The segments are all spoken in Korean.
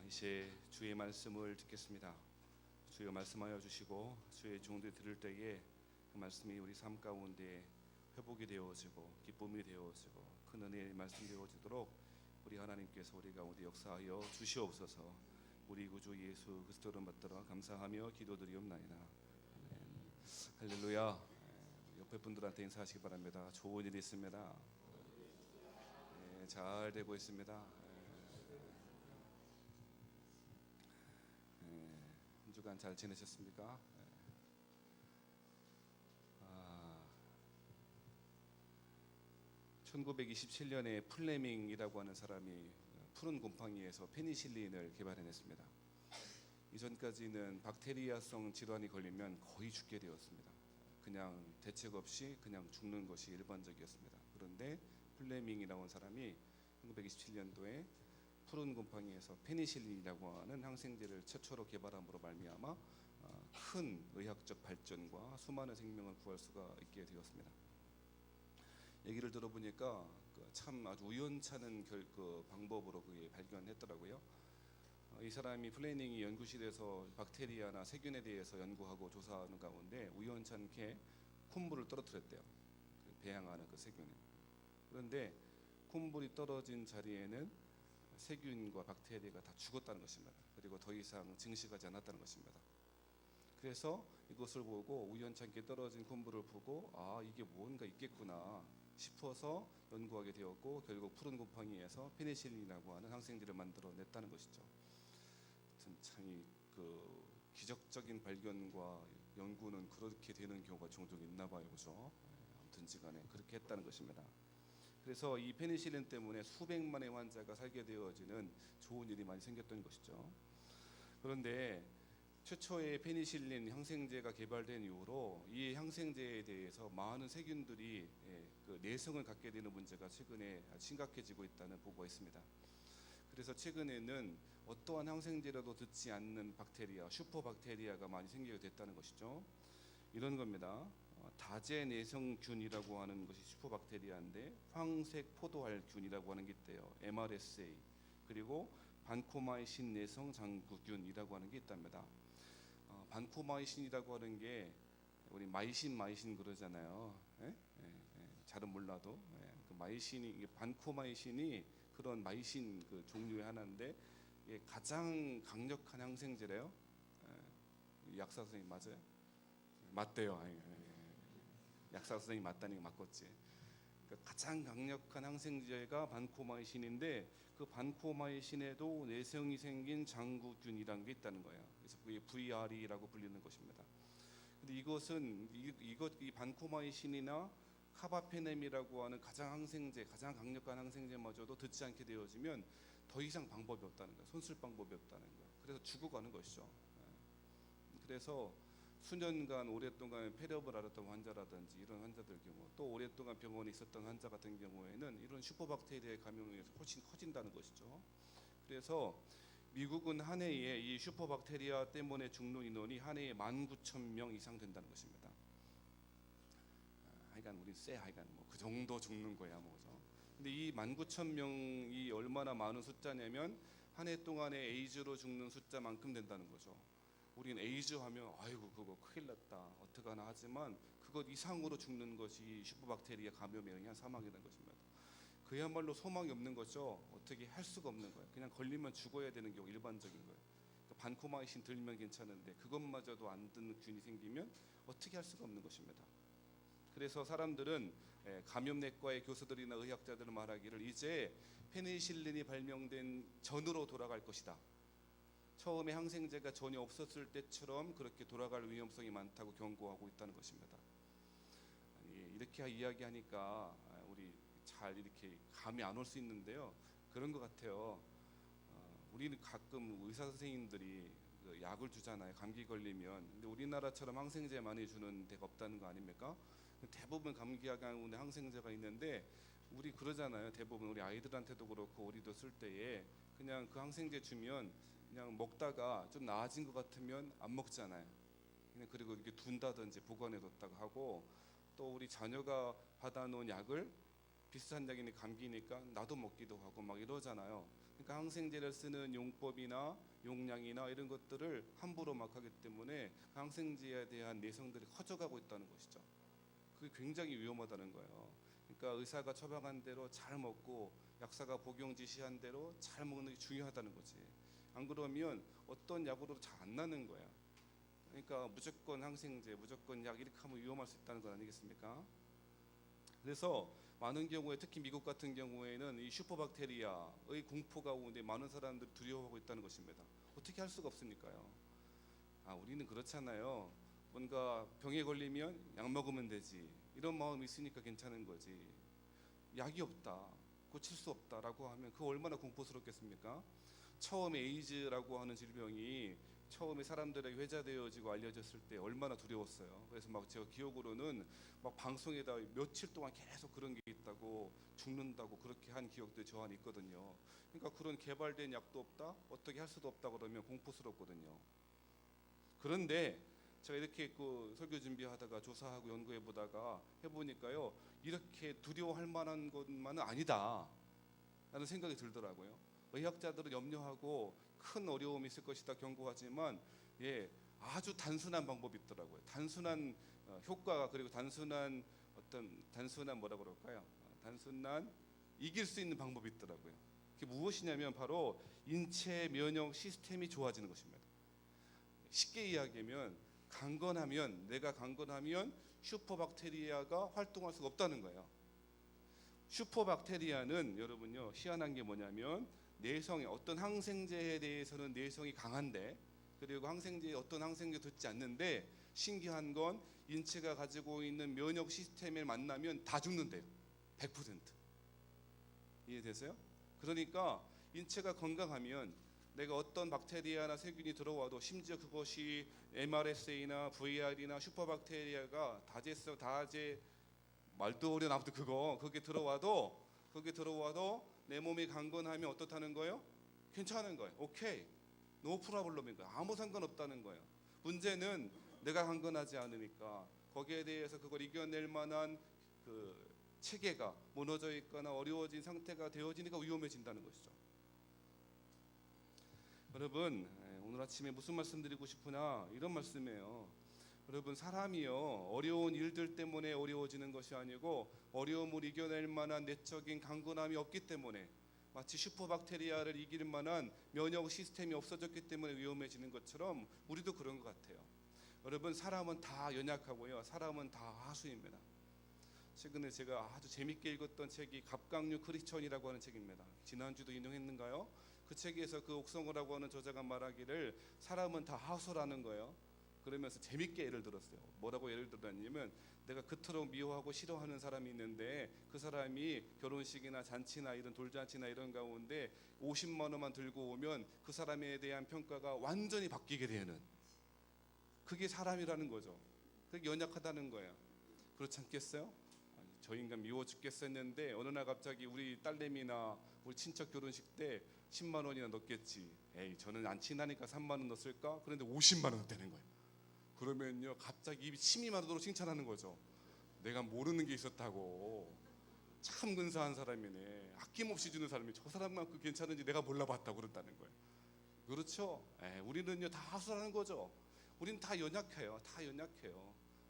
이제 주의 말씀을 듣겠습니다. 주여 말씀하여 주시고 주의 종들 들을 때에 그 말씀이 우리 삶 가운데 회복이 되어지고 기쁨이 되어지고 큰 은혜의 말씀 되어지도록 우리 하나님께서 우리 가운데 역사하여 주시옵소서. 우리 구주 예수 그리스도를 받들어 감사하며 기도드리옵나이다. 아멘. 할렐루야. 옆에 분들한테 인사하시기 바랍니다. 좋은 일이 있습니다. 잘 되고 있습니다. 한 주간 잘 지내셨습니까? 1927년에 플레밍이라고 하는 사람이 푸른 곰팡이에서 페니실린을 개발해냈습니다. 이전까지는 박테리아성 질환이 걸리면 거의 죽게 되었습니다. 그냥 대책 없이 그냥 죽는 것이 일반적이었습니다. 그런데 플레밍이라고 하는 사람이 1927년도에 푸른 곰팡이에서 페니실린이라고 하는 항생제를 최초로 개발함으로 말미암아 큰 의학적 발전과 수많은 생명을 구할 수가 있게 되었습니다. 얘기를 들어보니까 참 아주 우연찮은 방법으로 그게 발견했더라고요. 이 사람이 플레밍이 연구실에서 박테리아나 세균에 대해서 연구하고 조사하는 가운데 우연찮게 콧물을 떨어뜨렸대요. 배양하는 그 세균에. 그런데 콧물이 떨어진 자리에는 세균과 박테리아가 다 죽었다는 것입니다. 그리고 더 이상 증식하지 않았다는 것입니다. 그래서 이것을 보고 우연찮게 떨어진 콧물을 보고 이게 뭔가 있겠구나 싶어서 연구하게 되었고 결국 푸른 곰팡이에서 페니실린이라고 하는 항생제를 만들어냈다는 것이죠. 참 기적적인 발견과 연구는 그렇게 되는 경우가 종종 있나 봐요, 그죠? 아무튼지간에 그렇게 했다는 것입니다. 그래서 이 페니실린 때문에 수백만의 환자가 살게 되어지는 좋은 일이 많이 생겼던 것이죠. 그런데 최초의 페니실린 항생제가 개발된 이후로 이 항생제에 대해서 많은 세균들이 내성을 갖게 되는 문제가 최근에 심각해지고 있다는 보고가 있습니다. 그래서 최근에는 어떠한 항생제라도 듣지 않는 박테리아, 슈퍼박테리아가 많이 생기게 됐다는 것이죠. 이런 겁니다. 다제내성균이라고 하는 것이 슈퍼박테리아인데 황색 포도알균이라고 하는 게 있대요. MRSA. 그리고 반코마이신 내성 장구균이라고 하는 게 있답니다. 반코마이신이라고 하는 게 우리 마이신 그러잖아요. 잘은 몰라도 그 마이신이 반코마이신이 그런 마이신 그 종류의 하나인데 이게 가장 강력한 항생제래요. 약사 선생님 맞아요? 맞대요. 약사 선생님 맞다니까 맞겠지. 그러니까 가장 강력한 항생제가 반코마이신인데 그 반코마이신에도 내성이 생긴 장구균이라는 게 있다는 거예요. 그래서 그게 VRE라고 불리는 것입니다. 근데 이것은 이 반코마이신이나 카바페넴이라고 하는 가장 강력한 항생제마저도 듣지 않게 되어지면 더 이상 방법이 없다는 거예요. 손쓸 방법이 없다는 거예요. 그래서 죽어가는 것이죠. 그래서 수년간 오랫동안 폐렴을 앓았던 환자라든지 이런 환자들 경우 또 오랫동안 병원에 있었던 환자 같은 경우에는 이런 슈퍼박테리아의 감염에 훨씬 커진다는 것이죠. 그래서 미국은 한 해에 이 슈퍼박테리아 때문에 죽는 인원이 한 해에 19,000명 이상 된다는 것입니다. 하여간 우리 하여간 그 정도 죽는 거야 뭐죠. 근데 이 19,000명이 얼마나 많은 숫자냐면 한 해 동안에 에이즈로 죽는 숫자만큼 된다는 거죠. 우리는 에이즈 하면 아이고 그거 큰일 났다 어떡하나 하지만 그것 이상으로 죽는 것이 슈퍼박테리아 감염에 의한 사망이라는 것입니다. 그야말로 소망이 없는 거죠. 어떻게 할 수가 없는 거예요. 그냥 걸리면 죽어야 되는 경우 일반적인 거예요. 그러니까 반코마이신 들면 괜찮은데 그것마저도 안 듣는 균이 생기면 어떻게 할 수가 없는 것입니다. 그래서 사람들은 감염내과의 교수들이나 의학자들은 말하기를 이제 페니실린이 발명된 전으로 돌아갈 것이다. 처음에 항생제가 전혀 없었을 때처럼 그렇게 돌아갈 위험성이 많다고 경고하고 있다는 것입니다. 이렇게 이야기하니까 우리 잘 이렇게 감이 안 올 수 있는데요. 그런 것 같아요. 우리는 가끔 의사 선생님들이 약을 주잖아요. 감기 걸리면. 근데 우리나라처럼 항생제 많이 주는 데가 없다는 거 아닙니까? 대부분 감기약 가운데 항생제가 있는데 우리 그러잖아요. 대부분 우리 아이들한테도 그렇고 우리도 쓸 때에 그냥 그 항생제 주면 그냥 먹다가 좀 나아진 것 같으면 안 먹잖아요. 그냥 그리고 이렇게 둔다든지 보관해 뒀다가 하고 또 우리 자녀가 받아놓은 약을 비슷한 약이니 감기니까 나도 먹기도 하고 막 이러잖아요. 그러니까 항생제를 쓰는 용법이나 용량이나 이런 것들을 함부로 막 하기 때문에 그 항생제에 대한 내성들이 커져가고 있다는 것이죠. 그게 굉장히 위험하다는 거예요. 그러니까 의사가 처방한 대로 잘 먹고 약사가 복용 지시한 대로 잘 먹는 게 중요하다는 거지. 안 그러면 어떤 약으로도 잘 안 나는 거야. 그러니까 무조건 항생제, 무조건 약 이렇게 하면 위험할 수 있다는 건 아니겠습니까? 그래서 많은 경우에 특히 미국 같은 경우에는 이 슈퍼박테리아의 공포 가운데 많은 사람들이 두려워하고 있다는 것입니다. 어떻게 할 수가 없으니까요. 우리는 그렇잖아요. 뭔가 병에 걸리면 약 먹으면 되지. 이런 마음이 있으니까 괜찮은 거지. 약이 없다, 고칠 수 없다라고 하면 그 얼마나 공포스럽겠습니까? 처음에 에이즈라고 하는 질병이 처음에 사람들에게 회자되어지고 알려졌을 때 얼마나 두려웠어요. 그래서 막 제가 기억으로는 막 방송에다 며칠 동안 계속 그런 게 있다고, 죽는다고 그렇게 한 기억도 저 안에 있거든요. 그러니까 그런 개발된 약도 없다, 어떻게 할 수도 없다 그러면 공포스럽거든요. 그런데 제가 이렇게 그 설교 준비하다가 조사하고 연구해 보다가 해보니까요, 이렇게 두려워할 만한 것만은 아니다 라는 생각이 들더라고요. 의학자들은 염려하고 큰 어려움이 있을 것이다 경고하지만 아주 단순한 방법이 있더라고요. 단순한 효과가, 그리고 단순한 뭐라 그럴까요? 단순한 이길 수 있는 방법이 있더라고요. 그게 무엇이냐면 바로 인체 면역 시스템이 좋아지는 것입니다. 쉽게 이야기하면 내가 강건하면 슈퍼박테리아가 활동할 수가 없다는 거예요. 슈퍼박테리아는 여러분요, 희한한 게 뭐냐면 내성에 어떤 항생제에 대해서는 내성이 강한데, 그리고 어떤 항생제 듣지 않는데, 신기한 건 인체가 가지고 있는 면역 시스템을 만나면 다 죽는데요. 100%. 이해되세요? 그러니까 인체가 건강하면 내가 어떤 박테리아나 세균이 들어와도, 심지어 그것이 MRSA나 VR이나 슈퍼박테리아가 다제 말도 어려운 아무튼 그게 들어와도 내 몸이 강건하면 어떻다는 거예요? 괜찮은 거예요. 오케이, 노 프라블럼인 거예요. 아무 상관없다는 거예요. 문제는 내가 강건하지 않으니까 거기에 대해서 그걸 이겨낼 만한 그 체계가 무너져 있거나 어려워진 상태가 되어지니까 위험해진다는 것이죠. 여러분, 오늘 아침에 무슨 말씀 드리고 싶으나 이런 말씀이에요. 여러분, 사람이요, 어려운 일들 때문에 어려워지는 것이 아니고 어려움을 이겨낼 만한 내적인 강건함이 없기 때문에, 마치 슈퍼박테리아를 이길 만한 면역 시스템이 없어졌기 때문에 위험해지는 것처럼 우리도 그런 것 같아요. 여러분, 사람은 다 연약하고요, 사람은 다 하수입니다. 최근에 제가 아주 재밌게 읽었던 책이 갑각류 크리스천이라고 하는 책입니다. 지난주도 인용했는가요? 그 책에서 그 옥성호라고 하는 저자가 말하기를 사람은 다 하수라는 거예요. 그러면서 재밌게 예를 들었어요. 뭐라고 예를 들었냐면, 내가 그토록 미워하고 싫어하는 사람이 있는데 그 사람이 결혼식이나 잔치나 이런 돌잔치나 이런 가운데 50만 원만 들고 오면 그 사람에 대한 평가가 완전히 바뀌게 되는, 그게 사람이라는 거죠. 그게 연약하다는 거예요. 그렇지 않겠어요? 저 인간 미워 죽겠었는데 어느 날 갑자기 우리 딸내미나 우리 친척 결혼식 때 10만 원이나 넣겠지. 에이, 저는 안 친하니까 3만 원 넣었을까? 그런데 50만 원 되는 거예요. 그러면요, 갑자기 입이 침이 마르도록 칭찬하는 거죠. 내가 모르는 게 있었다고. 참 근사한 사람이네. 아낌없이 주는 사람이, 저 사람만큼 괜찮은지 내가 몰라봤다고 그런다는 거예요. 그렇죠? 우리는요 다 하수라는 거죠. 우리는 다 연약해요.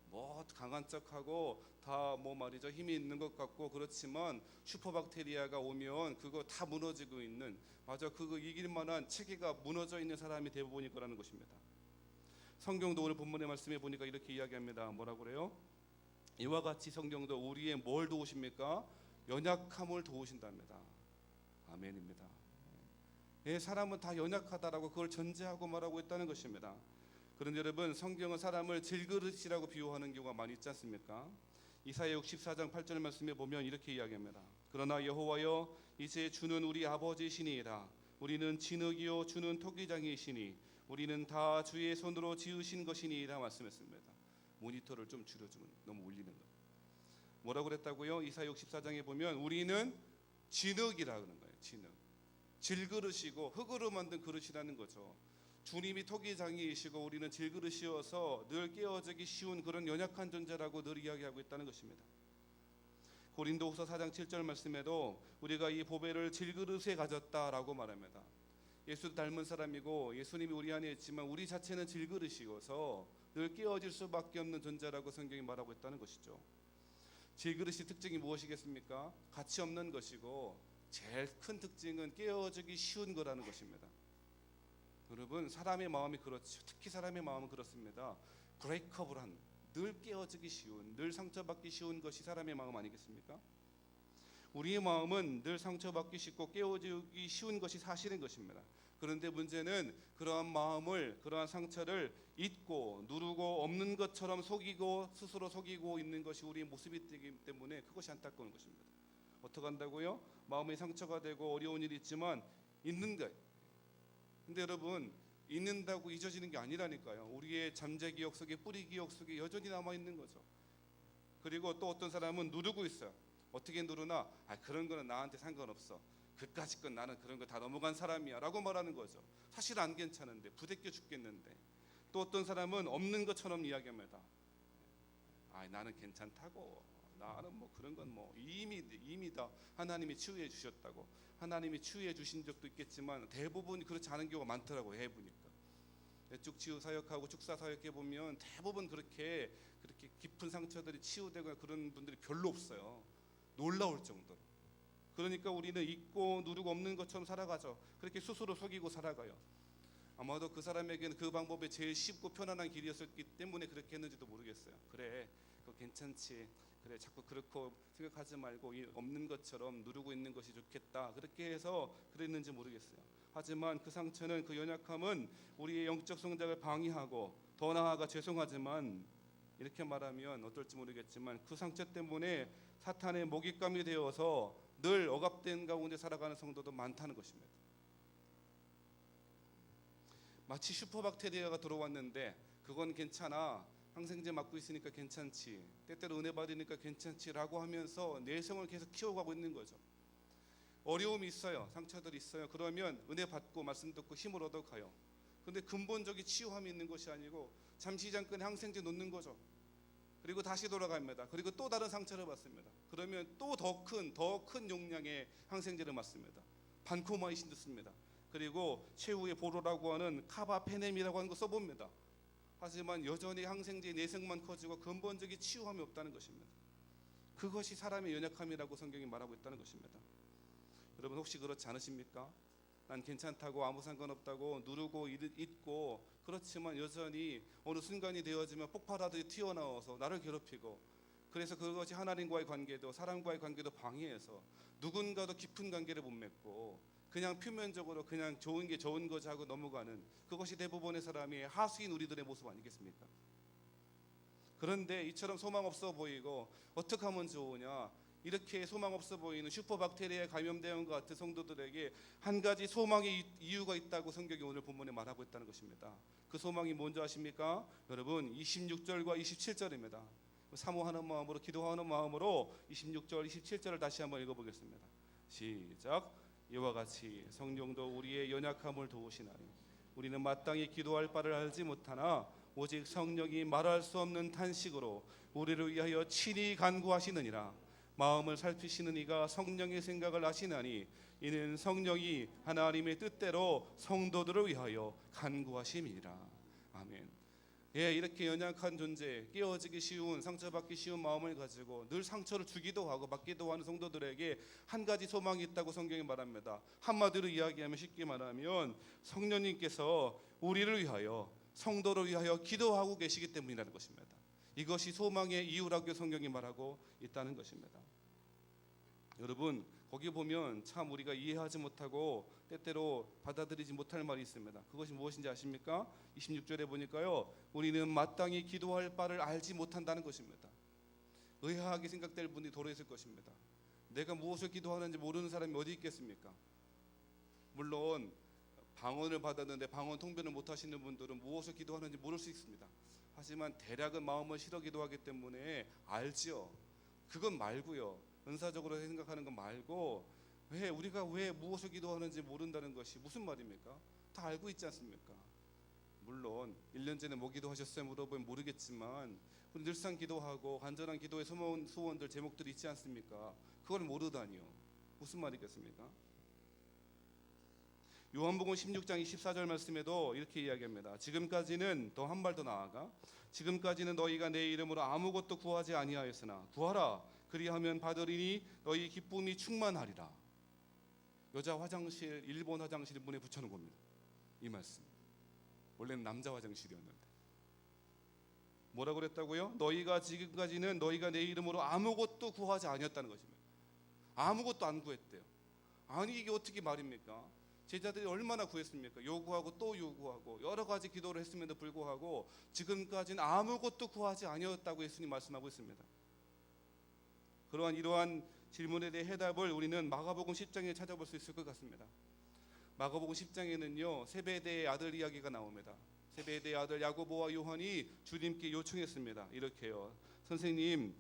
뭐 강한 척하고 다 뭐 말이죠, 힘이 있는 것 같고 그렇지만 슈퍼박테리아가 오면 그거 다 무너지고 있는, 맞아, 그거 이길 만한 체계가 무너져 있는 사람이 대부분일 거라는 것입니다. 성경도 오늘 본문의 말씀에 보니까 이렇게 이야기합니다. 뭐라고 그래요? 이와 같이 성경도 우리의 뭘 도우십니까? 연약함을 도우신답니다. 아멘입니다. 사람은 다 연약하다라고 그걸 전제하고 말하고 있다는 것입니다. 그런데 여러분, 성경은 사람을 질그릇이라고 비유하는 경우가 많이 있지 않습니까? 이사야 64장 8절 말씀에 보면 이렇게 이야기합니다. 그러나 여호와여, 이제 주는 우리 아버지시니이다. 우리는 진흙이요 주는 토기장이시니 우리는 다 주의 손으로 지으신 것이니이다 말씀했습니다. 모니터를 좀 줄여주면 너무 울리는 거예요. 뭐라고 그랬다고요? 이사야 64장에 보면 우리는 진흙이라 그러는 거예요. 질그릇이고 흙으로 만든 그릇이라는 거죠. 주님이 토기장이이시고 우리는 질그릇이어서 늘 깨어지기 쉬운 그런 연약한 존재라고 늘 이야기하고 있다는 것입니다. 고린도후서 4장 7절 말씀에도 우리가 이 보배를 질그릇에 가졌다라고 말합니다. 예수 닮은 사람이고 예수님이 우리 안에 있지만 우리 자체는 질그릇이어서 늘 깨어질 수밖에 없는 존재라고 성경이 말하고 있다는 것이죠. 질그릇의 특징이 무엇이겠습니까? 가치 없는 것이고 제일 큰 특징은 깨어지기 쉬운 거라는 것입니다. 여러분, 사람의 마음이 그렇죠. 특히 사람의 마음은 그렇습니다. 브레이커블한, 늘 깨어지기 쉬운, 늘 상처받기 쉬운 것이 사람의 마음 아니겠습니까? 우리의 마음은 늘 상처받기 쉽고 깨어지기 쉬운 것이 사실인 것입니다. 그런데 문제는 그러한 마음을, 그러한 상처를 잊고 누르고 없는 것처럼 속이고 스스로 속이고 있는 것이 우리의 모습이 되기 때문에 그것이 안타까운 것입니다. 어떻게 한다고요? 마음이 상처가 되고 어려운 일이 있지만 잊는 것. 근데 여러분, 잊는다고 잊어지는 게 아니라니까요. 우리의 잠재 기억 속에, 뿌리 기억 속에 여전히 남아 있는 거죠. 그리고 또 어떤 사람은 누르고 있어요. 어떻게 누르나? 그런 거는 나한테 상관없어. 그까짓 건 나는 그런 거 다 넘어간 사람이야 라고 말하는 거죠. 사실 안 괜찮은데, 부대껴 죽겠는데. 또 어떤 사람은 없는 것처럼 이야기합니다. 나는 괜찮다고, 나는 뭐 그런 건 뭐 이미 다 하나님이 치유해 주셨다고. 하나님이 치유해 주신 적도 있겠지만 대부분 그렇지 않은 경우가 많더라고요. 해보니까 쭉치유 사역하고 축사 사역해 보면 대부분 그렇게 깊은 상처들이 치유되거나 그런 분들이 별로 없어요. 놀라울 정도로. 그러니까 우리는 잊고 누르고 없는 것처럼 살아가죠. 그렇게 스스로 속이고 살아가요. 아마도 그 사람에게는 그 방법이 제일 쉽고 편안한 길이었기 때문에 그렇게 했는지도 모르겠어요. 그래, 그거 괜찮지. 그래, 자꾸 그렇고 생각하지 말고 없는 것처럼 누르고 있는 것이 좋겠다. 그렇게 해서 그랬는지 모르겠어요. 하지만 그 상처는, 그 연약함은 우리의 영적 성장을 방해하고, 더 나아가 죄송하지만 이렇게 말하면 어떨지 모르겠지만 그 상처 때문에 사탄의 먹잇감이 되어서 늘 억압된 가운데 살아가는 성도도 많다는 것입니다. 마치 슈퍼박테리아가 들어왔는데 그건 괜찮아, 항생제 맞고 있으니까 괜찮지, 때때로 은혜 받으니까 괜찮지라고 하면서 내성을 계속 키워가고 있는 거죠. 어려움이 있어요, 상처들이 있어요. 그러면 은혜 받고 말씀 듣고 힘을 얻어가요. 그런데 근본적인 치유함이 있는 것이 아니고 잠시 잠깐 항생제 놓는 거죠. 그리고 다시 돌아갑니다. 그리고 또 다른 상처를 받습니다. 그러면 또 더 큰 용량의 항생제를 맞습니다. 반코마이신 듣습니다. 그리고 최후의 보로라고 하는 카바페넴이라고 하는 거 써봅니다. 하지만 여전히 항생제의 내성만 커지고 근본적인 치유함이 없다는 것입니다. 그것이 사람의 연약함이라고 성경이 말하고 있다는 것입니다. 여러분, 혹시 그렇지 않으십니까? 난 괜찮다고, 아무 상관없다고 누르고 잊고, 그렇지만 여전히 어느 순간이 되어지면 폭발하듯이 튀어나와서 나를 괴롭히고, 그래서 그것이 하나님과의 관계도 사람과의 관계도 방해해서 누군가도 깊은 관계를 못 맺고 그냥 표면적으로 그냥 좋은 게 좋은 거지 하고 넘어가는, 그것이 대부분의 사람이 하수인 우리들의 모습 아니겠습니까? 그런데 이처럼 소망 없어 보이고 어떻게 하면 좋으냐, 이렇게 소망 없어 보이는 슈퍼박테리아에 감염된 것 같은 성도들에게 한 가지 소망의 이유가 있다고 성경이 오늘 본문에 말하고 있다는 것입니다. 그 소망이 뭔지 아십니까? 여러분, 26절과 27절입니다. 사모하는 마음으로, 기도하는 마음으로 26절 27절을 다시 한번 읽어보겠습니다. 시작. 이와 같이 성령도 우리의 연약함을 도우시나니 우리는 마땅히 기도할 바를 알지 못하나 오직 성령이 말할 수 없는 탄식으로 우리를 위하여 친히 간구하시느니라. 마음을 살피시는 이가 성령의 생각을 아시나니 이는 성령이 하나님의 뜻대로 성도들을 위하여 간구하심이라. 아멘. 이렇게 연약한 존재, 깨어지기 쉬운, 상처받기 쉬운 마음을 가지고 늘 상처를 주기도 하고 받기도 하는 성도들에게 한 가지 소망이 있다고 성경이 말합니다. 한마디로 이야기하면, 쉽게 말하면 성령님께서 우리를 위하여, 성도를 위하여 기도하고 계시기 때문이라는 것입니다. 이것이 소망의 이유라고 성경이 말하고 있다는 것입니다. 여러분, 거기 보면 참 우리가 이해하지 못하고 때때로 받아들이지 못할 말이 있습니다. 그것이 무엇인지 아십니까? 26절에 보니까요, 우리는 마땅히 기도할 바를 알지 못한다는 것입니다. 의아하게 생각될 분이 도로 있을 것입니다. 내가 무엇을 기도하는지 모르는 사람이 어디 있겠습니까? 물론 방언을 받았는데 방언 통변을 못하시는 분들은 무엇을 기도하는지 모를 수 있습니다. 하지만 대략은 마음을 실어 기도하기 때문에 알지요. 그건 말고요, 은사적으로 생각하는 건 말고, 우리가 왜 무엇을 기도하는지 모른다는 것이 무슨 말입니까? 다 알고 있지 않습니까? 물론 1년 전에 뭐 기도하셨어요? 물어보면 모르겠지만 늘상 기도하고 간절한 기도의 소원들 제목들이 있지 않습니까? 그걸 모르다니요. 무슨 말이겠습니까? 요한복음 16장 24절 말씀에도 이렇게 이야기합니다. 지금까지는 더 한 발 더 나아가 지금까지는 너희가 내 이름으로 아무것도 구하지 아니하였으나 구하라 그리하면 받으리니 너희 기쁨이 충만하리라. 여자 화장실 일본 화장실 문에 붙여놓은 겁니다. 이 말씀. 원래는 남자 화장실이었는데 뭐라고 그랬다고요? 너희가 지금까지는 너희가 내 이름으로 아무것도 구하지 아니었다는 것입니다. 아무것도 안 구했대요. 아니 이게 어떻게 말입니까? 제자들이 얼마나 구했습니까? 요구하고 또 요구하고 여러 가지 기도를 했음에도 불구하고 지금까지는 아무것도 구하지 아니었다고 예수님 말씀하고 있습니다. 이러한 질문에 대해 해답을 우리는 마가복음 10장에 찾아볼 수 있을 것 같습니다. 마가복음 10장에는요 세베대의 아들 이야기가 나옵니다. 세베대의 아들 야고보와 요한이 주님께 요청했습니다. 이렇게요. 선생님,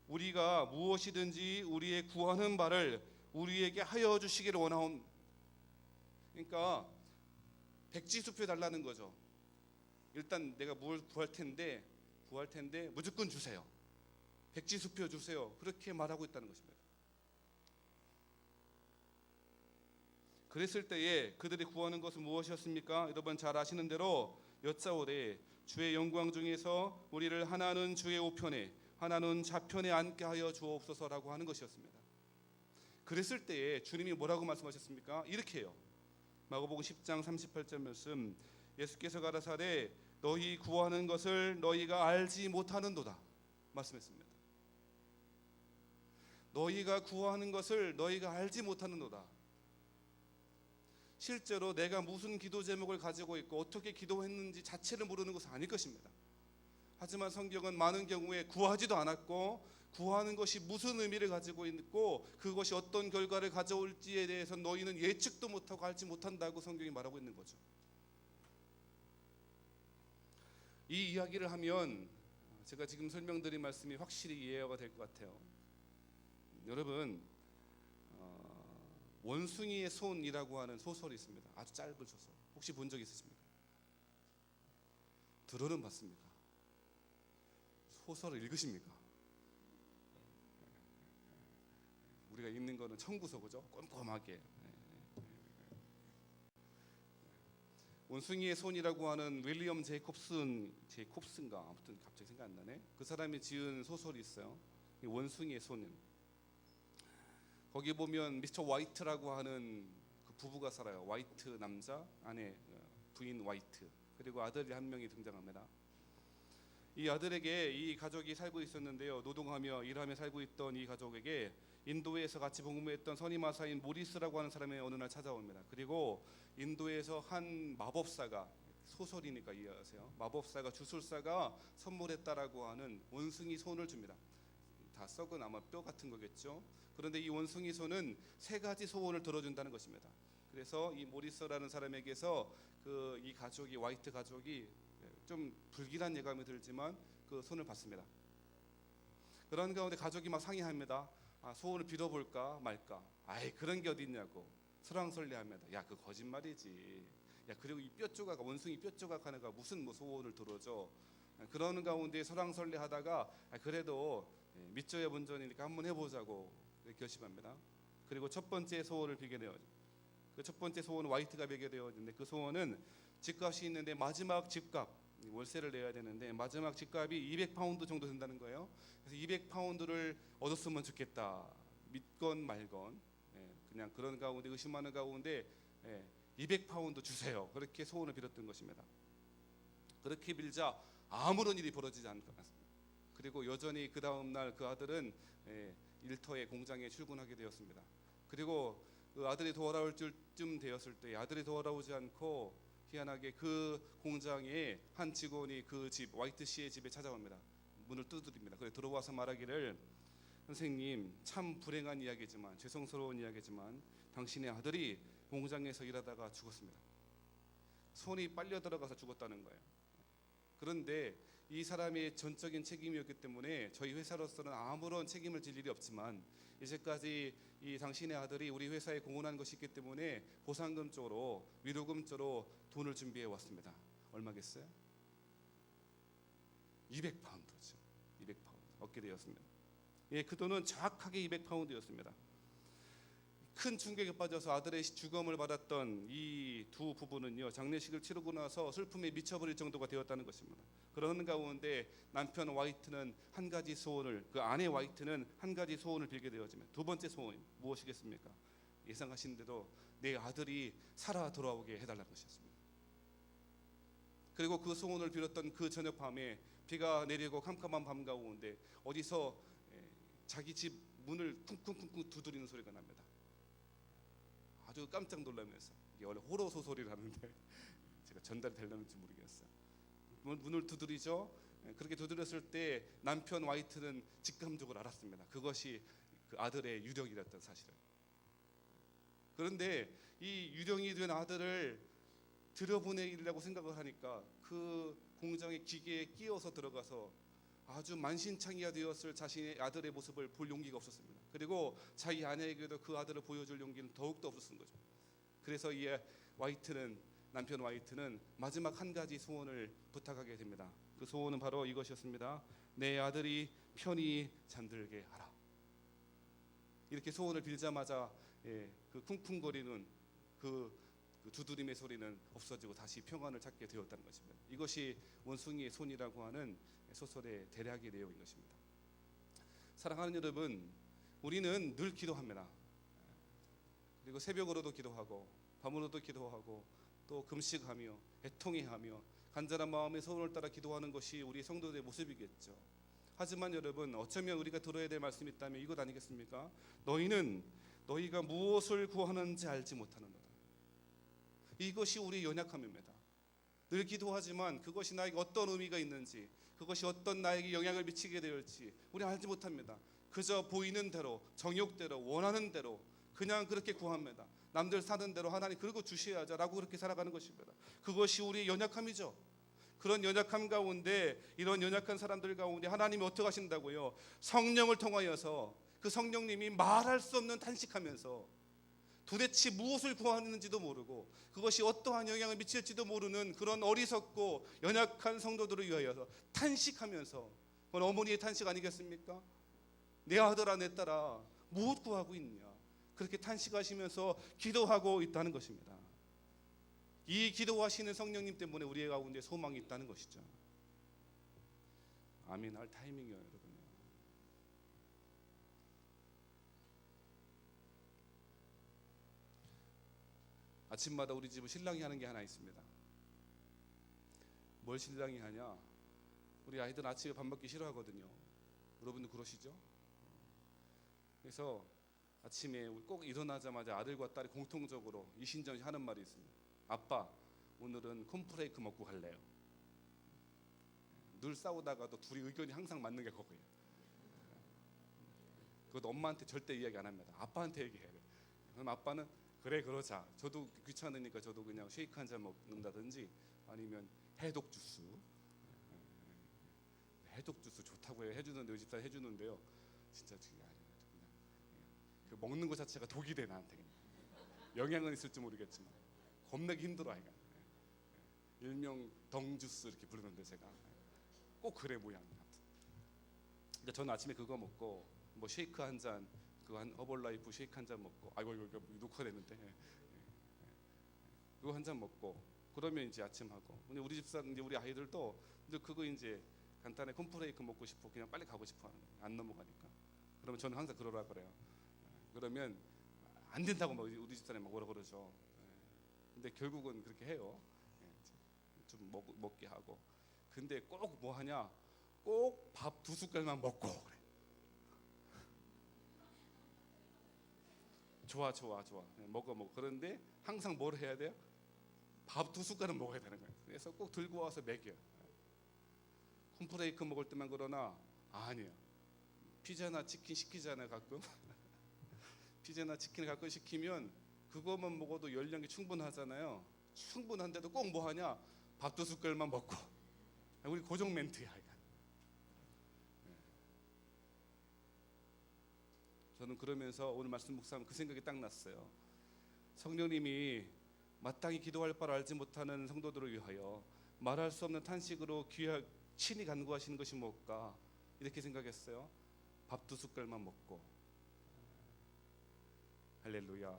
우리가 무엇이든지 우리의 구하는 바를 우리에게 하여 주시기를 원하옵. 그러니까 백지수표 달라는 거죠. 일단 내가 뭘 구할 텐데 무조건 주세요. 백지수표 주세요. 그렇게 말하고 있다는 것입니다. 그랬을 때에 그들이 구하는 것은 무엇이었습니까? 여러분 잘 아시는 대로 여짜오되 주의 영광 중에서 우리를 하나는 주의 우편에 하나는 좌편에 앉게 하여 주옵소서라고 하는 것이었습니다. 그랬을 때에 주님이 뭐라고 말씀하셨습니까? 이렇게 해요. 마가복음 10장 38절 말씀, 예수께서 가라사대 너희 구하는 것을 너희가 알지 못하는도다 말씀했습니다. 너희가 구하는 것을 너희가 알지 못하는도다. 실제로 내가 무슨 기도 제목을 가지고 있고 어떻게 기도했는지 자체를 모르는 것은 아닐 것입니다. 하지만 성경은 많은 경우에 구하지도 않았고 구하는 것이 무슨 의미를 가지고 있고 그것이 어떤 결과를 가져올지에 대해서 너희는 예측도 못하고 알지 못한다고 성경이 말하고 있는 거죠. 이 이야기를 하면 제가 지금 설명드린 말씀이 확실히 이해가 될 것 같아요. 여러분 원숭이의 손이라고 하는 소설이 있습니다. 아주 짧은 소설. 혹시 본 적 있으십니까? 들어는 봤습니까? 소설을 읽으십니까? 우리가 읽는 거는 청구서 그죠? 꼼꼼하게. 원숭이의 손이라고 하는 윌리엄 제이콥슨가 아무튼 갑자기 생각 안 나네. 그 사람이 지은 소설이 있어요. 원숭이의 손은. 거기 보면 미스터 화이트라고 하는 그 부부가 살아요. 화이트 남자, 아내 부인 화이트, 그리고 아들이 한 명이 등장합니다. 이 아들에게 이 가족이 살고 있었는데요. 노동하며 일하며 살고 있던 이 가족에게 인도에서 같이 복무했던 선임하사인 모리스라고 하는 사람이 어느 날 찾아옵니다. 그리고 인도에서 한 마법사가, 소설이니까 이해하세요. 마법사가 주술사가 선물했다라고 하는 원숭이 손을 줍니다. 다 썩은 아마 뼈 같은 거겠죠. 그런데 이 원숭이 손은 세 가지 소원을 들어준다는 것입니다. 그래서 이 모리스라는 사람에게서 이 가족이, 화이트 가족이 좀 불길한 예감이 들지만 그 손을 받습니다. 그런 가운데 가족이 막 상의합니다. 소원을 빌어볼까 말까. 아이 그런 게 어디 있냐고 설왕설래합니다. 야 그 거짓말이지. 야 그리고 이 뼈 조각, 원숭이 뼈 조각 하나가 무슨 소원을 들어줘. 그러는 가운데 설왕설래하다가 그래도 믿져야 본전이니까 한번 해보자고 결심합니다. 그리고 첫 번째 소원을 빌게 되어요. 그 첫 번째 소원은 화이트가 빌게 되었는데 그 소원은 집값이 있는데 마지막 집값, 월세를 내야 되는데 마지막 집값이 200파운드 정도 된다는 거예요. 그래서 200파운드를 얻었으면 좋겠다. 믿건 말건 그냥 그런 가운데 의심하는 가운데 200파운드 주세요. 그렇게 소원을 빌었던 것입니다. 그렇게 빌자 아무런 일이 벌어지지 않았습니다. 그리고 여전히 그 다음 날 그 아들은 일터에 공장에 출근하게 되었습니다. 그리고 그 아들이 돌아올 쯤 되었을 때 아들이 돌아오지 않고 희한하게 그 공장에 한 직원이 그 집, 화이트 씨의 집에 찾아옵니다. 문을 두드립니다. 그래 들어와서 말하기를 선생님 참 불행한 이야기지만 죄송스러운 이야기지만 당신의 아들이 공장에서 일하다가 죽었습니다. 손이 빨려 들어가서 죽었다는 거예요. 그런데 이 사람의 전적인 책임이었기 때문에 저희 회사로서는 아무런 책임을 질 일이 없지만 이제까지 이 당신의 아들이 우리 회사에 공헌한 것이 있기 때문에 보상금 쪽으로 위로금 쪽으로 돈을 준비해 왔습니다. 얼마겠어요? 200파운드죠. 200파운드 얻게 되었습니다. 예, 그 돈은 정확하게 200파운드였습니다. 큰 충격에 빠져서 아들의 죽음을 받았던 이 두 부부는요, 장례식을 치르고 나서 슬픔에 미쳐버릴 정도가 되었다는 것입니다. 그러는 가운데 남편 화이트는 한 가지 소원을, 그 아내 화이트는 한 가지 소원을 빌게 되어지면, 두 번째 소원이 무엇이겠습니까? 예상하신 대로 내 아들이 살아 돌아오게 해달라는 것이었습니다. 그리고 그 소원을 빌었던 그 저녁 밤에 비가 내리고 캄캄한 밤 가운데 어디서 자기 집 문을 쿵쿵쿵쿵 두드리는 소리가 납니다. 아주 깜짝 놀라면서, 이게 원래 호러 소설이라 하는데 제가 전달이 되려는지 모르겠어요. 문을 두드리죠. 그렇게 두드렸을 때 남편 화이트는 직감적으로 알았습니다. 그것이 그 아들의 유령이었던 사실을. 그런데 이 유령이 된 아들을 들여보내려고 생각을 하니까 그 공장의 기계에 끼어서 들어가서 아주 만신창이가 되었을 자신의 아들의 모습을 볼 용기가 없었습니다. 그리고 자기 아내에게도 그 아들을 보여줄 용기는 더욱더 없었던 거죠. 그래서 이 화이트는, 남편 화이트는 마지막 한 가지 소원을 부탁하게 됩니다. 그 소원은 바로 이것이었습니다. 내 아들이 편히 잠들게 하라. 이렇게 소원을 빌자마자 그 쿵쿵거리는 그 두드림의 소리는 없어지고 다시 평안을 찾게 되었다는 것입니다. 이것이 원숭이의 손이라고 하는 소설의 대략의 내용인 것입니다. 사랑하는 여러분, 우리는 늘 기도합니다. 그리고 새벽으로도 기도하고 밤으로도 기도하고 또 금식하며 애통해하며 간절한 마음의 소원을 따라 기도하는 것이 우리 성도들의 모습이겠죠. 하지만 여러분, 어쩌면 우리가 들어야 될 말씀이 있다면 이것 아니겠습니까? 너희는 너희가 무엇을 구하는지 알지 못하는도다. 이것이 우리의 연약함입니다. 늘 기도하지만 그것이 나에게 어떤 의미가 있는지, 그것이 어떤 나에게 영향을 미치게 될지 우리 알지 못합니다. 그저 보이는 대로, 정욕대로, 원하는 대로 그냥 그렇게 구합니다. 남들 사는 대로 하나님 그러고 주셔야죠 라고 그렇게 살아가는 것입니다. 그것이 우리의 연약함이죠. 그런 연약함 가운데, 이런 연약한 사람들 가운데 하나님이 어떻게 하신다고요? 성령을 통하여서 그 성령님이 말할 수 없는 탄식하면서 도대체 무엇을 구하는지도 모르고 그것이 어떠한 영향을 미칠지도 모르는 그런 어리석고 연약한 성도들을 위하여서 탄식하면서, 그건 어머니의 탄식 아니겠습니까? 내 아들아 내 딸아 무엇 구하고 있냐, 그렇게 탄식하시면서 기도하고 있다는 것입니다. 이 기도하시는 성령님 때문에 우리의 가운데 소망이 있다는 것이죠. 아멘 할 타이밍이에요 여러분. 아침마다 우리 집은 신랑이 하는 게 하나 있습니다. 뭘 신랑이 하냐? 우리 아이들 아침에 밥 먹기 싫어하거든요. 여러분도 그러시죠? 그래서 아침에 꼭 일어나자마자 아들과 딸이 공통적으로 이신전시 하는 말이 있습니다. 아빠, 오늘은 콘프레이크 먹고 갈래요. 늘 싸우다가도 둘이 의견이 항상 맞는 게 그거예요. 그것도 엄마한테 절대 이야기 안 합니다. 아빠한테 얘기해요. 그럼 아빠는 그래 그러자. 저도 귀찮으니까 저도 그냥 쉐이크 한 잔 먹는다든지 아니면 해독 주스. 해독 주스 좋다고 해주는데 우리 집사람 해주는데요. 진짜 그냥 그 먹는 것 자체가 독이 돼 나한테. 영양은 있을지 모르겠지만 겁내기 힘들어 아이가. 일명 덩주스 이렇게 부르는데 제가 꼭 그래 모양. 근데 저는 아침에 그거 먹고 뭐 쉐이크 한 잔, 그 한 허벌라이프 쉐이크 한 잔 먹고, 아이고 이거 녹화되는데 그거 한 잔 먹고 그러면 이제 아침 하고. 근데 우리 집사 이제 우리 아이들도 이제 그거 이제 간단히 콘프레이크 먹고 싶어, 그냥 빨리 가고 싶어 하는 거예요. 안 넘어가니까. 그러면 저는 항상 그러라 그래요. 그러면 안 된다고 막 우리 집사람이 막 뭐라 그러죠. 근데 결국은 그렇게 해요. 좀 먹게 하고. 근데 꼭 뭐 하냐? 꼭 밥 2숟갈만 먹고 그래. 좋아 먹어. 그런데 항상 뭘 해야 돼요? 밥 2숟갈은 먹어야 되는 거예요. 그래서 꼭 들고 와서 먹여요. 콘프레이크 먹을 때만 그러나 아니에요. 피자나 치킨 시키잖아요 가끔. 피자나 치킨을 가끔 시키면 그것만 먹어도 열량이 충분하잖아요. 충분한데도 꼭 뭐 하냐? 밥 2숟갈만 먹고. 우리 고정 멘트야 이거. 저는 그러면서 오늘 말씀 묵상하면 그 생각이 딱 났어요. 성령님이 마땅히 기도할 바를 알지 못하는 성도들을 위하여 말할 수 없는 탄식으로 친히 간구하시는 것이 뭘까 이렇게 생각했어요. 밥 2숟갈만 먹고. 할렐루야.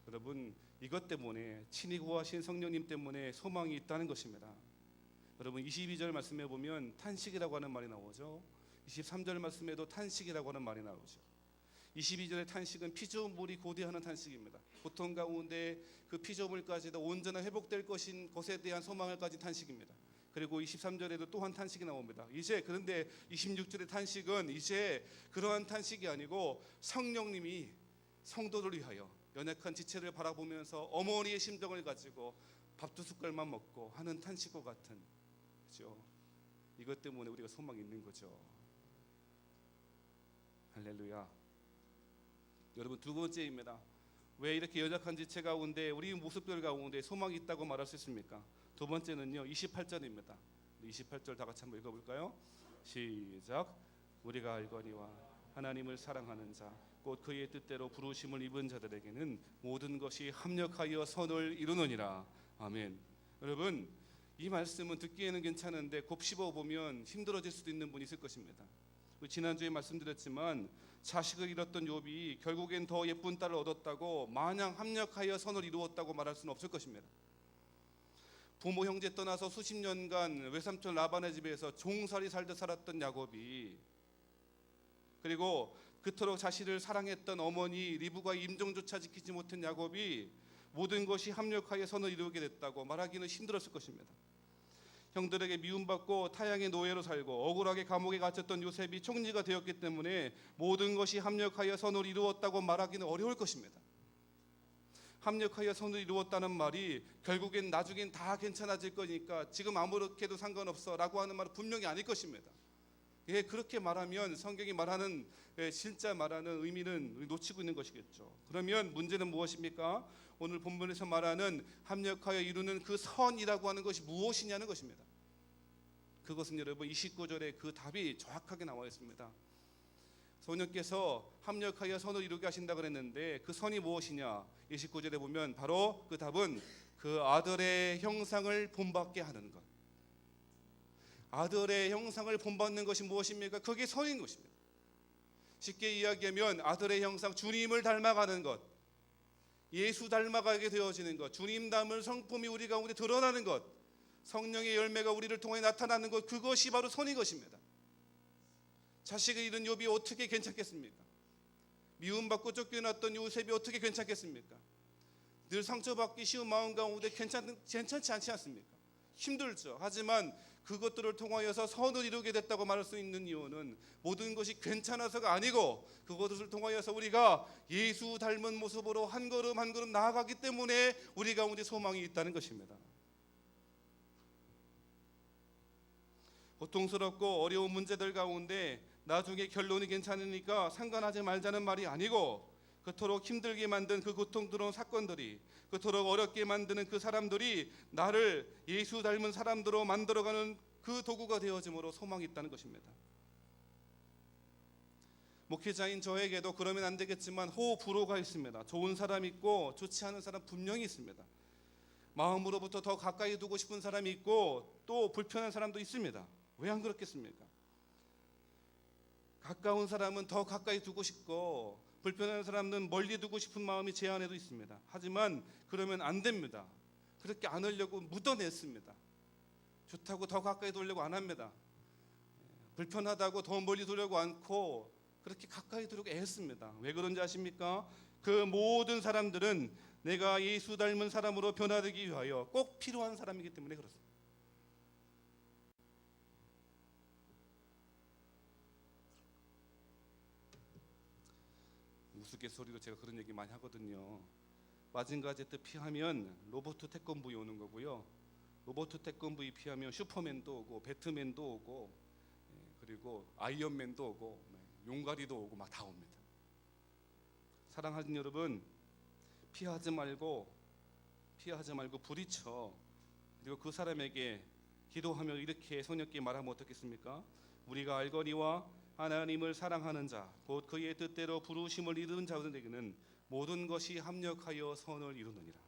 여러분, 이것 때문에 친히 구하신 성령님 때문에 소망이 있다는 것입니다. 여러분, 22절 말씀에 보면 탄식이라고 하는 말이 나오죠. 23절 말씀에도 탄식이라고 하는 말이 나오죠. 22절의 탄식은 피조물이 고대하는 탄식입니다. 고통 가운데 그 피조물까지도 온전한 회복될 것에 대한 소망을 가진 탄식입니다. 그리고 23절에도 또한 탄식이 나옵니다. 이제 그런데 26절의 탄식은 이제 그러한 탄식이 아니고 성령님이 성도를 위하여 연약한 지체를 바라보면서 어머니의 심정을 가지고 밥 2숟갈만 먹고 하는 탄식과 같은, 그렇죠? 이것 때문에 우리가 소망이 있는 거죠. 할렐루야. 여러분, 두 번째입니다. 왜 이렇게 연약한 지체 가운데 우리 모습들 가운데 소망이 있다고 말할 수 있습니까? 두 번째는요, 28절입니다. 28절 다 같이 한번 읽어볼까요? 시작. 우리가 알거니와 하나님을 사랑하는 자 곧 그의 뜻대로 부르심을 입은 자들에게는 모든 것이 합력하여 선을 이루느니라. 아멘. 여러분, 이 말씀은 듣기에는 괜찮은데 곱씹어 보면 힘들어질 수도 있는 분이 있을 것입니다. 지난주에 말씀드렸지만 자식을 잃었던 욥이 결국엔 더 예쁜 딸을 얻었다고 마냥 합력하여 선을 이루었다고 말할 수는 없을 것입니다. 부모 형제 떠나서 수십 년간 외삼촌 라반의 집에서 종살이 살듯 살았던 야곱이, 그리고 그토록 자신을 사랑했던 어머니 리브가 임종조차 지키지 못한 야곱이 모든 것이 합력하여 선을 이루게 됐다고 말하기는 힘들었을 것입니다. 형들에게 미움받고 타향의 노예로 살고 억울하게 감옥에 갇혔던 요셉이 총리가 되었기 때문에 모든 것이 합력하여 선을 이루었다고 말하기는 어려울 것입니다. 합력하여 선을 이루었다는 말이 결국엔 나중엔 다 괜찮아질 거니까 지금 아무렇게 해도 상관없어 라고 하는 말은 분명히 아닐 것입니다. 예, 그렇게 말하면 성경이 말하는 진짜 말하는 의미는 놓치고 있는 것이겠죠. 그러면 문제는 무엇입니까? 오늘 본문에서 말하는 합력하여 이루는 그 선이라고 하는 것이 무엇이냐는 것입니다. 그것은 여러분 29절에 그 답이 정확하게 나와 있습니다. 성령께서 합력하여 선을 이루게 하신다 그랬는데 그 선이 무엇이냐? 29절에 보면 바로 그 답은 그 아들의 형상을 본받게 하는 것. 아들의 형상을 본받는 것이 무엇입니까? 그게 선인 것입니다. 쉽게 이야기하면 아들의 형상, 주님을 닮아가는 것, 예수 닮아가게 되어지는 것, 주님 닮은 성품이 우리 가운데 드러나는 것, 성령의 열매가 우리를 통해 나타나는 것, 그것이 바로 선인 것입니다. 자식을 잃은 욥이 어떻게 괜찮겠습니까? 미움받고 쫓겨났던 요셉이 어떻게 괜찮겠습니까? 늘 상처받기 쉬운 마음 가운데 괜찮지 않지 않습니까? 힘들죠. 하지만 그것들을 통하여서 선을 이루게 됐다고 말할 수 있는 이유는 모든 것이 괜찮아서가 아니고 그것을 통하여서 우리가 예수 닮은 모습으로 한 걸음 한 걸음 나아가기 때문에 우리 가운데 소망이 있다는 것입니다. 고통스럽고 어려운 문제들 가운데 나중에 결론이 괜찮으니까 상관하지 말자는 말이 아니고, 그토록 힘들게 만든 그 고통스러운 사건들이, 그토록 어렵게 만드는 그 사람들이 나를 예수 닮은 사람들로 만들어가는 그 도구가 되어짐으로 소망이 있다는 것입니다. 목회자인 저에게도 그러면 안 되겠지만 호불호가 있습니다. 좋은 사람 있고 좋지 않은 사람 분명히 있습니다. 마음으로부터 더 가까이 두고 싶은 사람이 있고 또 불편한 사람도 있습니다. 왜 안 그렇겠습니까? 가까운 사람은 더 가까이 두고 싶고 불편한 사람은 멀리 두고 싶은 마음이 제 안에도 있습니다. 하지만 그러면 안 됩니다. 그렇게 안 하려고 묻어냈습니다. 좋다고 더 가까이 두려고 안 합니다. 불편하다고 더 멀리 두려고 않고 그렇게 가까이 두려고 애씁니다. 왜 그런지 아십니까? 그 모든 사람들은 내가 예수 닮은 사람으로 변화되기 위하여 꼭 필요한 사람이기 때문에 그렇습니다. 우스갯소리로 제가 그런 얘기 많이 하거든요. 마징가제트 피하면 로버트 태권브이 오는 거고요. 로버트 태권브이 피하면 슈퍼맨도 오고 배트맨도 오고 그리고 아이언맨도 오고 용가리도 오고 막 다 옵니다. 사랑하는 여러분, 피하지 말고 부딪혀. 그리고 그 사람에게 기도하며 이렇게 성령께 말하면 어떻겠습니까? 우리가 알거니와 하나님을 사랑하는 자 곧 그의 뜻대로 부르심을 이룬 자들에게는 모든 것이 합력하여 선을 이루느니라.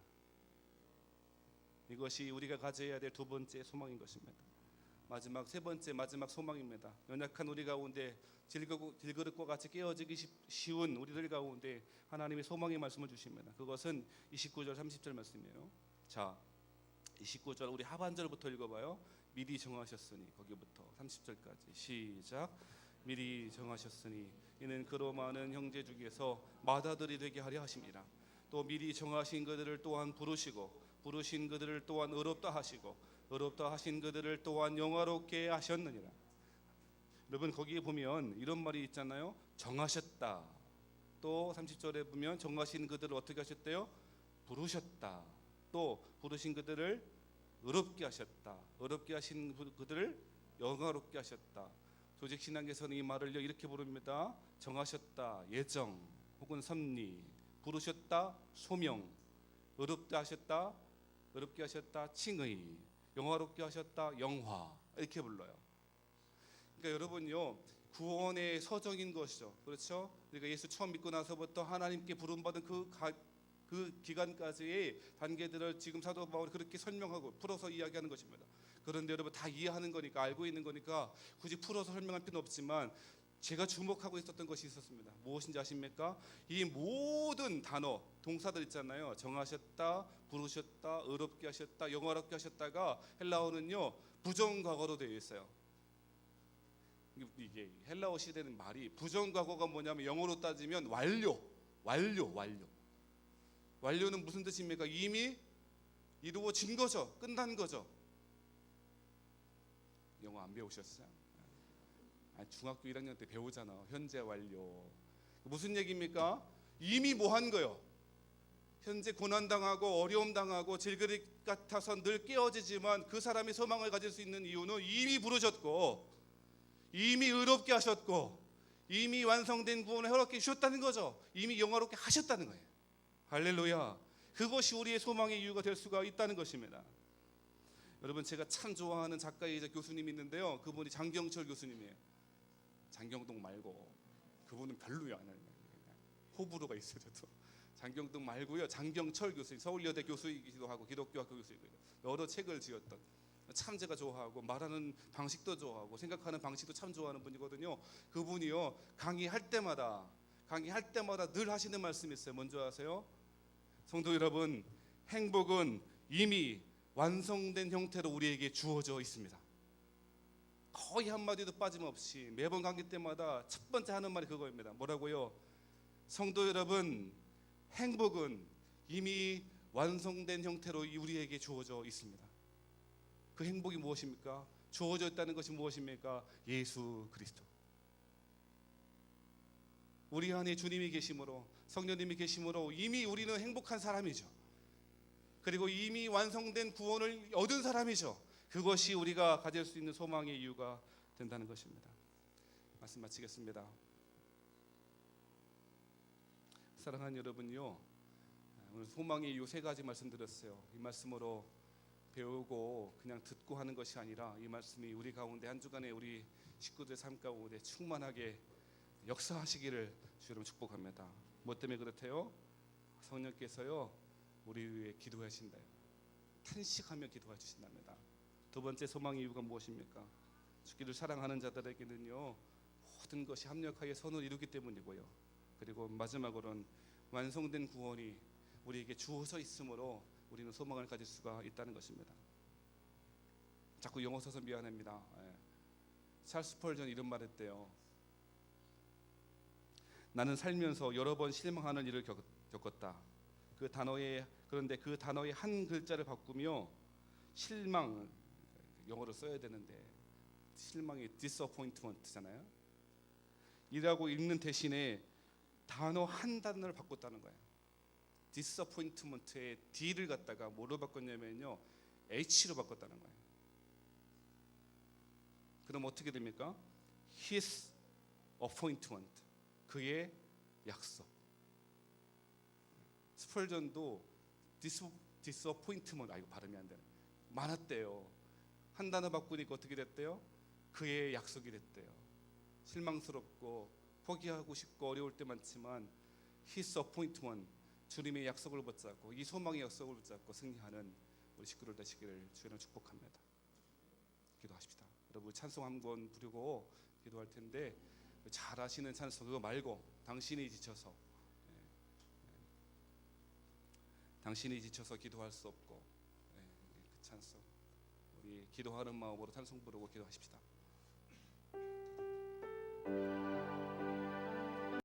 이것이 우리가 가져야 될 두 번째 소망인 것입니다. 마지막 세 번째 마지막 소망입니다. 연약한 우리 가운데 질그릇과 같이 깨어지기 쉬운 우리들 가운데 하나님의 소망의 말씀을 주십니다. 그것은 29절 30절 말씀이에요. 자, 29절 우리 하반절부터 읽어봐요. 미리 정하셨으니, 거기부터 30절까지 시작. 미리 정하셨으니 이는 그로 많은 형제 중에서 맏아들이 되게 하려 하심이라. 또 미리 정하신 그들을 또한 부르시고 부르신 그들을 또한 의롭다 하시고 의롭다 하신 그들을 또한 영화롭게 하셨느니라. 여러분 거기에 보면 이런 말이 있잖아요. 정하셨다. 또 30절에 보면 정하신 그들을 어떻게 하셨대요? 부르셨다. 또 부르신 그들을 의롭게 하셨다. 의롭게 하신 그들을 영화롭게 하셨다. 조직신앙에서는 이 말을 이렇게 부릅니다. 정하셨다 예정 혹은 섭리, 부르셨다 소명, 의롭게 하셨다 의롭게 하셨다 칭의, 영화롭게 하셨다 영화, 이렇게 불러요. 그러니까 여러분요, 구원의 서정인 것이죠. 그렇죠? 그러니까 예수 처음 믿고 나서부터 하나님께 부름받은 그 기간까지의 단계들을 지금 사도 바울이 그렇게 설명하고 풀어서 이야기하는 것입니다. 그런데 여러분 다 이해하는 거니까, 알고 있는 거니까 굳이 풀어서 설명할 필요는 없지만 제가 주목하고 있었던 것이 있었습니다. 무엇인지 아십니까? 이 모든 단어, 동사들 있잖아요. 정하셨다, 부르셨다, 의롭게 하셨다, 영화롭게 하셨다가 헬라어는요 부정과거로 되어 있어요. 이게 헬라어 시대는 말이 부정과거가 뭐냐면 영어로 따지면 완료는 무슨 뜻입니까? 이미 이루어진 거죠. 끝난 거죠. 영어 안 배우셨어요? 중학교 1학년 때 배우잖아. 현재 완료. 무슨 얘기입니까? 이미 뭐 한 거요? 현재 고난당하고 어려움 당하고 질그릇 같아서 늘 깨어지지만 그 사람이 소망을 가질 수 있는 이유는 이미 부르셨고 이미 의롭게 하셨고 이미 완성된 구원을 허락해 주셨다는 거죠. 이미 영화롭게 하셨다는 거예요. 할렐루야. 그것이 우리의 소망의 이유가 될 수가 있다는 것입니다. 여러분 제가 참 좋아하는 작가이자 교수님이 있는데요. 그분이 장경철 교수님이에요. 장경동 말고 그분은 별로야. 호불호가 있어요. 저도. 장경동 말고요. 장경철 교수님, 서울여대 교수이기도 하고 기독교학교 교수이고 여러 책을 지었던 참 제가 좋아하고 말하는 방식도 좋아하고 생각하는 방식도 참 좋아하는 분이거든요. 그분이요 강의할 때마다 늘 하시는 말씀이 있어요. 뭔지 아세요? 성도 여러분, 행복은 이미 완성된 형태로 우리에게 주어져 있습니다. 거의 한마디도 빠짐없이 매번 강의 때마다 첫 번째 하는 말이 그거입니다. 뭐라고요? 성도 여러분, 행복은 이미 완성된 형태로 우리에게 주어져 있습니다. 그 행복이 무엇입니까? 주어져 있다는 것이 무엇입니까? 예수 그리스도. 우리 안에 주님이 계심으로, 성령님이 계심으로 이미 우리는 행복한 사람이죠. 그리고 이미 완성된 구원을 얻은 사람이죠. 그것이 우리가 가질 수 있는 소망의 이유가 된다는 것입니다. 말씀 마치겠습니다. 사랑하는 여러분요, 오늘 소망의 이유 세 가지 말씀드렸어요. 이 말씀으로 배우고 그냥 듣고 하는 것이 아니라 이 말씀이 우리 가운데 한 주간에 우리 식구들의 삶 가운데 충만하게 역사하시기를 주 여러분 축복합니다. 뭐 때문에 그렇대요? 성령께서요 우리 위해 기도하신다요. 탄식하며 기도해 주신답니다. 두 번째 소망의 이유가 무엇입니까? 주기를 사랑하는 자들에게는요 모든 것이 합력하여 선을 이루기 때문이고요. 그리고 마지막으로는 완성된 구원이 우리에게 주어져 있으므로 우리는 소망을 가질 수가 있다는 것입니다. 자꾸 영어 써서 미안합니다. 찰스 스펄전 이런 말 했대요. 나는 살면서 여러 번 실망하는 일을 겪었다. 그런데 그 단어의 한 글자를 바꾸며 실망, 영어로 써야 되는데 실망이 disappointment잖아요. 이라고 읽는 대신에 단어 한 단어를 바꿨다는 거예요. disappointment의 D를 갖다가 뭐로 바꿨냐면요 H로 바꿨다는 거예요. 그럼 어떻게 됩니까? His appointment, 그의 약속. 스펄전도 disappointment, 이거 발음이 안 되네. 많았대요. 한 단어 바꾸니까 어떻게 됐대요? 그의 약속이 됐대요. 실망스럽고 포기하고 싶고 어려울 때 많지만 His appointment, 주님의 약속을 붙잡고 이 소망의 약속을 붙잡고 승리하는 우리 식구들 되시기를 주의로 축복합니다. 기도하십시다. 여러분 찬송 한 번 부르고 기도할 텐데 잘 아시는 찬송 그거 말고 당신이 지쳐서 당신이 지쳐서 기도할 수 없고 그 찬송 우리 기도하는 마음으로 찬송 부르고 기도하십시다.